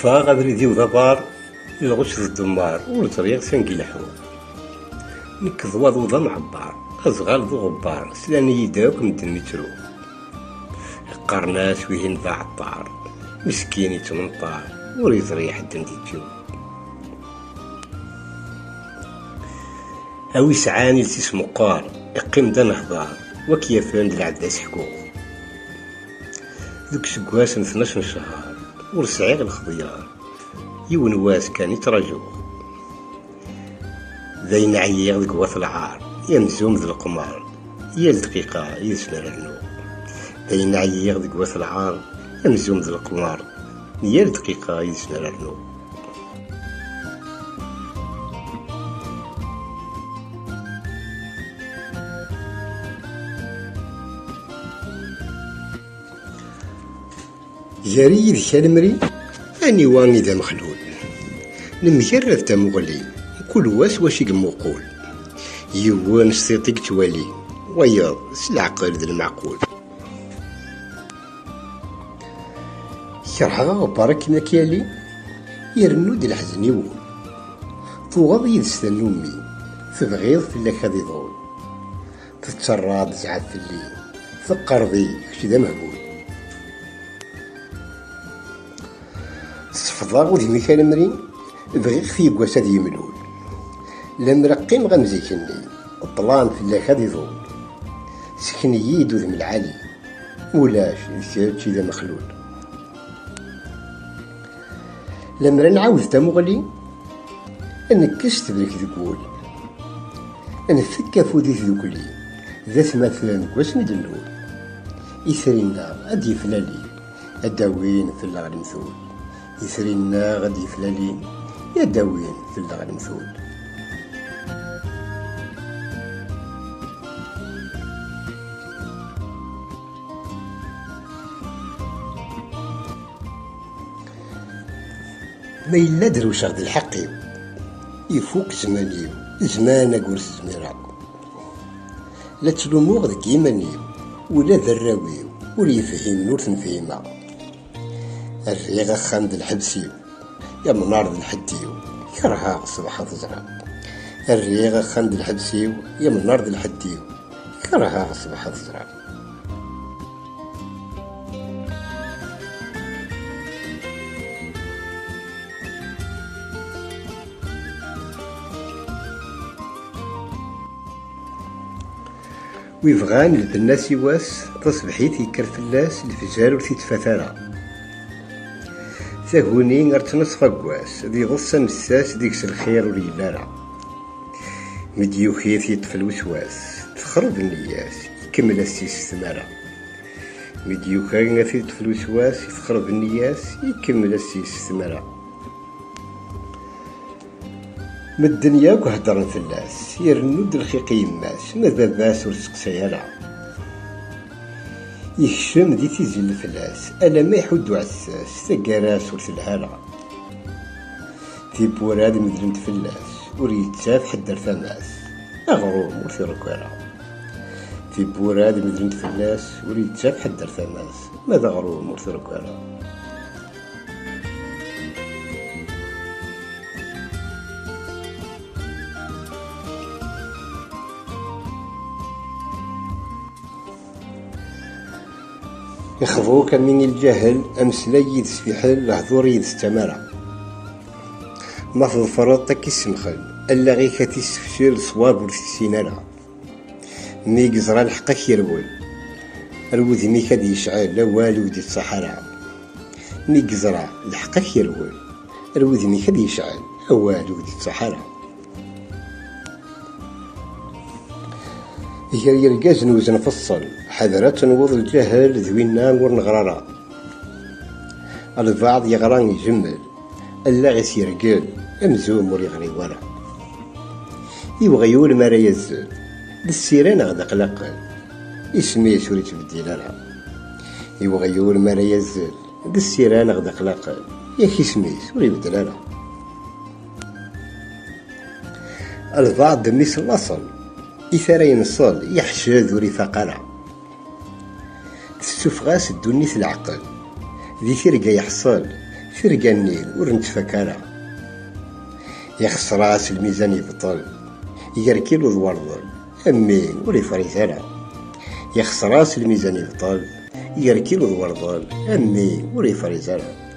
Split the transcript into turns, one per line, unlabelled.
صفا غادري ديو ضبار الغش ذ الدمار ولطريق سانكي لحو نكض وضوضا معبار أزغال ذو غبار سلاني يداوك مدن مترو قرناس ويهن ذا عطار مسكين يتمنطار وريزري حد نديتو أوي سعاني لسيس مقار اقيم دا نهضار وكيفان العداس حكو ذوك سكواس 12 شهر ورسعيغ الخضيار يون واس كان يتراجوه ذاين عييغ ذك واث العار يمزوم ذا القمار يا الدقيقة يسنى رهنو ذاين عييغ ذك واث العار يمزوم ذا القمار يا الدقيقة يسنى رهنو جاري ذي كالمري أني واني ذا مخلول نمجرد تا مغلي كل واس واش يقموقول يوان سيطيك توالي وياض سالعقل ذا المعقول شرحها غبارك كيما كيالي يرنو دي الحزن يول توغض يدس النومي تبغيض فلاك هذي ضول تتشراد زعاد في الليل تقرضي كشي ذا مهبول صفضا وذي ميكال مرين بغيغ في بواس هذي يملول لمرقيم غمزيكني الطلان في اللاك هذي ضول سكني يدو ذم العالي ولاش شي ذا مخلول لمرا نعاود تا مغلي انكست ذاك ذكول انفك فودي ذوكلي ذات مثلا كواس ندلول يثرينا ادي فلالي اداوين في اللغة المثول يثرينا غادي فلالين يا داوين في اللغة المثول ما إلا دروش غد الحقيو يفوك زمانيو زمان أقولس زميرا لا تلومو غد كيمانيو ولا ذراويو ولا يفهم نور تنفهما الريغة خاند الحبسيو يا منار الحديو كرها صباح تزرع الريغة خاند الحبسيو يا منار الحديو كرها صباح تزرع ويفغان الناس يواس تصبحيت يكر فلاس الفجار وتيتفاثرا ثهوني غرتنص فقواس ذي غصة مساس ديكس الخير وليلارا مديو خيث يطفل وسواس تخرب النياس يكمل السيس ثمارا مديو خيث يطفل وسواس تخرب النياس يكمل السيس ثمارا من الدنيا وهدرن فلاس يرنود الخيق يماس ماذا باس ورسقسيالا يكشم دي تيزي الفلاس ألا ما يحدو عساس تقاراس ورثلهالا في بوراد مدرنت فلاس وريتشاف حدر ثماس أغروم ورثي ركوالا في بوراد مدرنت فلاس وريتشاف حدر ثماس ماذا غروم ورثي ركوالا يخضوك من الجهل أمسلا يدس في حل هذور يدس تمارا ما تظفرط تكي السمخل ألا غي كتسفشل صواب ورثسينالا مي قزرا الحقك يرول الوذي مي كاد يشعل لا والو دي الصحراء مي قزرا الحقك يرول الوذي مي كاد يشعل لا والو دي الصحراء يرقاز نوزن فصل حذرات نوض الجهل ذوينا ورنغرارا البعض يغران يجمل ألا غيس يرقال أمزوم وريغري ورا يبغى يقول ما راه يزل بالسيران غدا قلقل اسمي سوري تبديلها يبغى يقول ما راه يزل بالسيران غدا قلقل يا اسمي سوري بدلها البعض مثل الأصل إثارة ينصل يحشد ورفاقنا تستفغاس الدنيا العقل ذي ثرقا يحصل فرقاني ور نتفكرها. يخسر راس الميزان يبطل، يركيلو ذوارضل أمي ور يفريثرها. يخسر راس الميزان يبطل، يركيلو ذوارضل أمي ور يفريثرها.